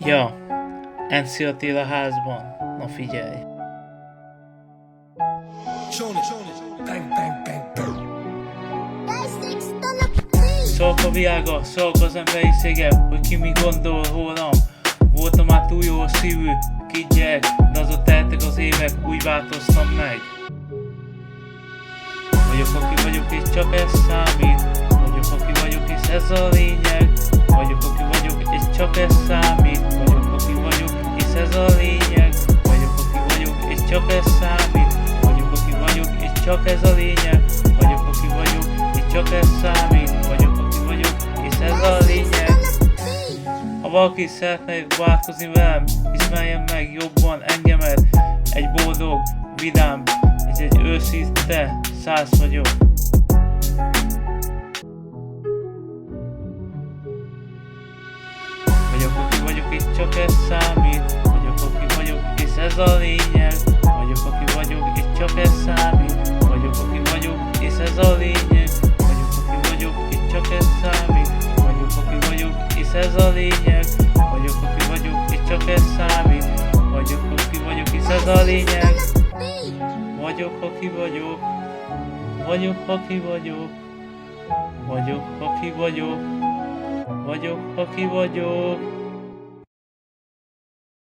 Ja, NC Attila házban. Na figyelj. Szólok a világa, szólok az emberi szégem, hogy ki mi gondol rólam. Voltam már túl jó szívű, kis gyerek, de azok teltek az évek, úgy változtam meg. Vagyok, aki vagyok, és csak ez számít. Vagyok, aki vagyok, és ez a lényeg. Vagyok, aki vagyok, és csak ez számít. Vagyok, aki vagyok, és ez a lényeg. Vagyok, aki vagyok, és csak ez számít. Vagyok, aki vagyok, és csak ez a lényeg. Vagyok, aki vagyok, és csak ez számít. Vagyok, aki vagyok, és ez a lényeg. Ha valaki szeretne barátkozni velem, ismerjen meg jobban engemet. Egy boldog, vidám, és egy őszinte száz vagyok. Vagyok, aki vagyok, és csak ez számít. Vagyok, aki vagyok, és ez a lényeg. Vagyok, aki vagyok, és csak ez számít. Vagyok, aki vagyok, és ez a lényeg. Vagyok, aki vagyok, és csak ez számít. Vagyok, aki vagyok, és ez a lényeg. Vagyok, aki vagyok, és csak ez számít. Vagyok, aki vagyok, és ez a lényeg. Vagyok, aki vagyok. Vagyok, aki vagyok. Vagyok, aki vagyok. Vagyok, aki vagyok.